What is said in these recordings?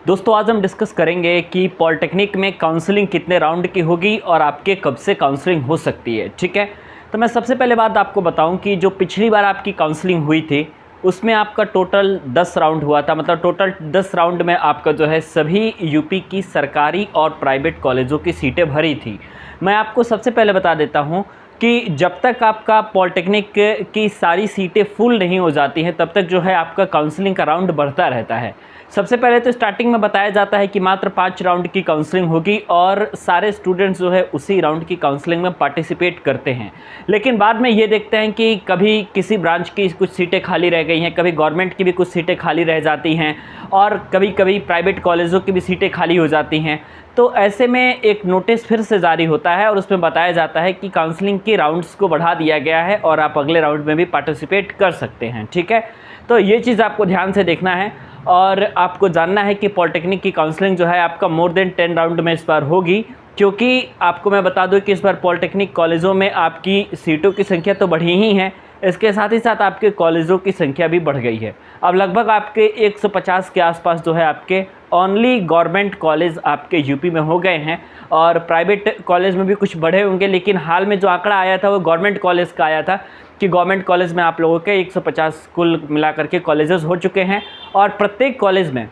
दोस्तों आज हम डिस्कस करेंगे कि पॉलिटेक्निक में काउंसलिंग कितने राउंड की होगी और आपके कब से काउंसलिंग हो सकती है। ठीक है, तो मैं सबसे पहले बात आपको बताऊं कि जो पिछली बार आपकी काउंसलिंग हुई थी उसमें आपका टोटल 10 राउंड हुआ था। मतलब टोटल 10 राउंड में आपका जो है सभी यूपी की सरकारी और प्राइवेट कॉलेजों की सीटें भरी थी। मैं आपको सबसे पहले बता देता हूँ कि जब तक आपका पॉलिटेक्निक की सारी सीटें फुल नहीं हो जाती हैं तब तक जो है आपका काउंसलिंग का राउंड बढ़ता रहता है। सबसे पहले तो स्टार्टिंग में बताया जाता है कि मात्र 5 राउंड की काउंसलिंग होगी और सारे स्टूडेंट्स जो है उसी राउंड की काउंसलिंग में पार्टिसिपेट करते हैं। लेकिन बाद में ये देखते हैं कि कभी किसी ब्रांच की कुछ सीटें खाली रह गई हैं, कभी गवर्नमेंट की भी कुछ सीटें खाली रह जाती हैं और कभी कभी प्राइवेट कॉलेजों की भी सीटें खाली हो जाती हैं। तो ऐसे में एक नोटिस फिर से जारी होता है और उसमें बताया जाता है कि काउंसलिंग के राउंड्स को बढ़ा दिया गया है और आप अगले राउंड में भी पार्टिसिपेट कर सकते हैं। ठीक है, तो ये चीज़ आपको ध्यान से देखना है और आपको जानना है कि पॉलिटेक्निक की काउंसलिंग जो है आपका मोर देन 10 राउंड में इस बार होगी, क्योंकि आपको मैं बता दूं कि इस बार पॉलिटेक्निक कॉलेजों में आपकी सीटों की संख्या तो बढ़ी ही है, इसके साथ ही साथ आपके कॉलेजों की संख्या भी बढ़ गई है। अब लगभग आपके 150 के आसपास जो है आपके ओनली गवर्नमेंट कॉलेज आपके यूपी में हो गए हैं और प्राइवेट कॉलेज में भी कुछ बढ़े होंगे। लेकिन हाल में जो आंकड़ा आया था वो गवर्नमेंट कॉलेज का आया था कि गवर्नमेंट कॉलेज में आप लोगों के 150 कुल मिलाकर के कॉलेजेस हो चुके हैं और प्रत्येक कॉलेज में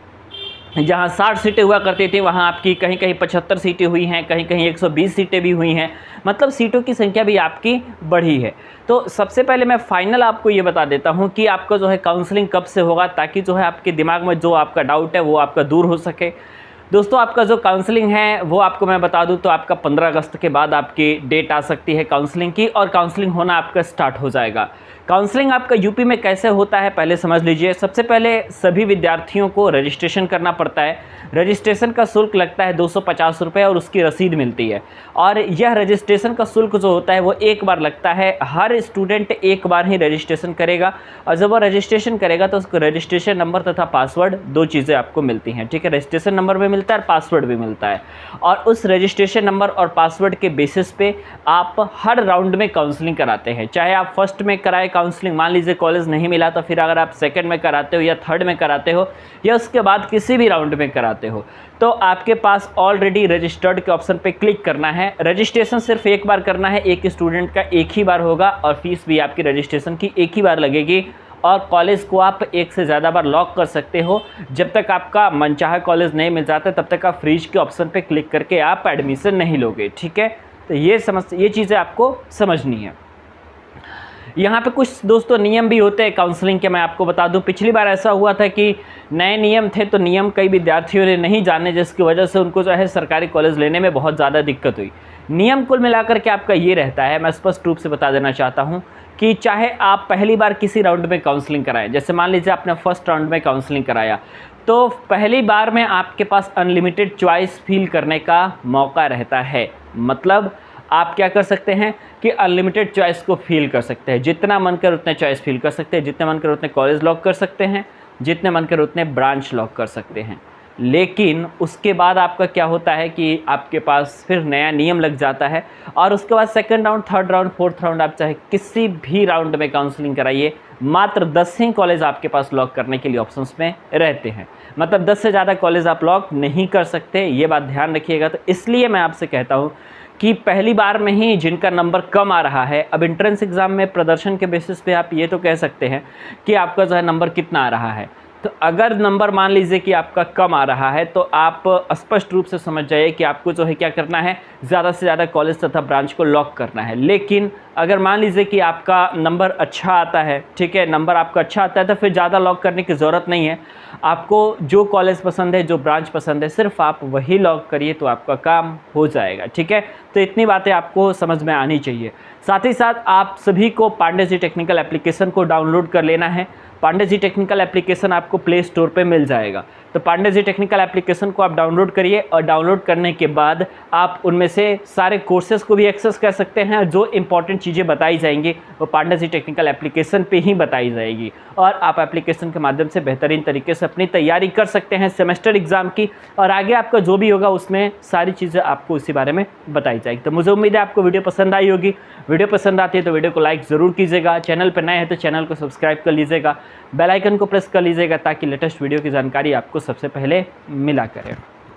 जहाँ 60 सीटें हुआ करती थी वहाँ आपकी कहीं कहीं 75 सीटें हुई हैं, कहीं कहीं 120 सीटें भी हुई हैं। मतलब सीटों की संख्या भी आपकी बढ़ी है। तो सबसे पहले मैं फाइनल आपको ये बता देता हूँ कि आपका जो है काउंसलिंग कब से होगा, ताकि जो है आपके दिमाग में जो आपका डाउट है वो आपका दूर हो सके। दोस्तों आपका जो काउंसलिंग है वो आपको मैं बता दूं तो आपका 15 अगस्त के बाद आपकी डेट आ सकती है काउंसलिंग की और काउंसलिंग होना आपका स्टार्ट हो जाएगा। काउंसलिंग आपका यूपी में कैसे होता है पहले समझ लीजिए। सबसे पहले सभी विद्यार्थियों को रजिस्ट्रेशन करना पड़ता है। रजिस्ट्रेशन का शुल्क लगता है 250 रुपये और उसकी रसीद मिलती है। और यह रजिस्ट्रेशन का शुल्क जो होता है वो एक बार लगता है। हर स्टूडेंट एक बार ही रजिस्ट्रेशन करेगा और जब वो रजिस्ट्रेशन करेगा तो उसको रजिस्ट्रेशन नंबर तथा पासवर्ड दो चीज़ें आपको मिलती हैं। ठीक है, रजिस्ट्रेशन नंबर भी मिलता है और पासवर्ड भी मिलता है और उस रजिस्ट्रेशन नंबर और पासवर्ड के बेसिस पे आप हर राउंड में काउंसलिंग कराते हैं। चाहे आप फर्स्ट में कराए काउंसलिंग, मान लीजिए कॉलेज नहीं मिला तो फिर अगर आप सेकंड में कराते हो या थर्ड में कराते हो या उसके बाद किसी भी राउंड में कराते हो तो आपके पास ऑलरेडी रजिस्टर्ड के ऑप्शन पे क्लिक करना है। रजिस्ट्रेशन सिर्फ एक बार करना है, एक स्टूडेंट का एक ही बार होगा और फीस भी आपकी रजिस्ट्रेशन की एक ही बार लगेगी और कॉलेज को आप एक से ज़्यादा बार लॉक कर सकते हो। जब तक आपका मनचाहा कॉलेज नहीं मिल जाता तब तक आप फ्रीज के ऑप्शन पे क्लिक करके आप एडमिशन नहीं लोगे। ठीक है, तो ये चीज़ें आपको समझनी है। यहाँ पे कुछ दोस्तों नियम भी होते हैं काउंसलिंग के, मैं आपको बता दूं। पिछली बार ऐसा हुआ था कि नए नियम थे तो नियम कई विद्यार्थियों ने नहीं जाने, जिसकी वजह से उनको जो है सरकारी कॉलेज लेने में बहुत ज़्यादा दिक्कत हुई। नियम कुल मिलाकर के आपका ये रहता है, मैं स्पष्ट रूप से बता देना चाहता हूँ कि चाहे आप पहली बार किसी राउंड में काउंसलिंग कराएं, जैसे मान लीजिए आपने फर्स्ट राउंड में काउंसलिंग कराया तो पहली बार में आपके पास अनलिमिटेड चॉइस फिल करने का मौका रहता है। मतलब आप क्या कर सकते हैं कि अनलिमिटेड चॉइस को फिल कर सकते हैं, जितना मन कर उतने चॉइस फिल कर सकते हैं, जितने मन कर उतने कॉलेज लॉक कर सकते हैं, जितने मन कर उतने ब्रांच लॉक कर सकते हैं। लेकिन उसके बाद आपका क्या होता है कि आपके पास फिर नया नियम लग जाता है और उसके बाद second round, third round, fourth round आप चाहे किसी भी राउंड में काउंसलिंग कराइए, मात्र 10 ही कॉलेज आपके पास लॉक करने के लिए ऑप्शंस में रहते हैं। मतलब 10 से ज़्यादा कॉलेज आप लॉक नहीं कर सकते, ये बात ध्यान रखिएगा। तो इसलिए मैं आपसे कहता हूँ कि पहली बार में ही जिनका नंबर कम आ रहा है, अब एंट्रेंस एग्ज़ाम में प्रदर्शन के बेसिस पे आप ये तो कह सकते हैं कि आपका जो है नंबर कितना आ रहा है। तो अगर नंबर मान लीजिए कि आपका कम आ रहा है तो आप स्पष्ट रूप से समझ जाइए कि आपको जो है क्या करना है, ज़्यादा से ज़्यादा कॉलेज तथा ब्रांच को लॉक करना है। लेकिन अगर मान लीजिए कि आपका नंबर अच्छा आता है, ठीक है, नंबर आपका अच्छा आता है तो फिर ज़्यादा लॉक करने की ज़रूरत नहीं है। आपको जो कॉलेज पसंद है, जो ब्रांच पसंद है, सिर्फ आप वही लॉक करिए तो आपका काम हो जाएगा। ठीक है, तो इतनी बातें आपको समझ में आनी चाहिए। साथ ही साथ आप सभी को पांडे जी टेक्निकल एप्लीकेशन को डाउनलोड कर लेना है। पांडे जी टेक्निकल एप्लीकेशन आपको प्ले स्टोर पे मिल जाएगा। तो पांडे जी टेक्निकल एप्लीकेशन को आप डाउनलोड करिए और डाउनलोड करने के बाद आप उनमें से सारे कोर्सेज़ को भी एक्सेस कर सकते हैं। जो इंपॉर्टेंट चीज़ें बताई जाएंगी वो पांडे जी टेक्निकल एप्लीकेशन पे ही बताई जाएगी और आप एप्लीकेशन के माध्यम से बेहतरीन तरीके से अपनी तैयारी कर सकते हैं सेमेस्टर एग्ज़ाम की और आगे आपका जो भी होगा उसमें सारी चीज़ें आपको उसी बारे में बताई जाएगी। तो मुझे उम्मीद है आपको वीडियो पसंद आई होगी। वीडियो पसंद आती है तो वीडियो को लाइक ज़रूर कीजिएगा, चैनल पर नए हैं तो चैनल को सब्सक्राइब कर लीजिएगा, बेल आइकन को प्रेस कर लीजिएगा ताकि लेटेस्ट वीडियो की जानकारी आपको सबसे पहले मिला करे।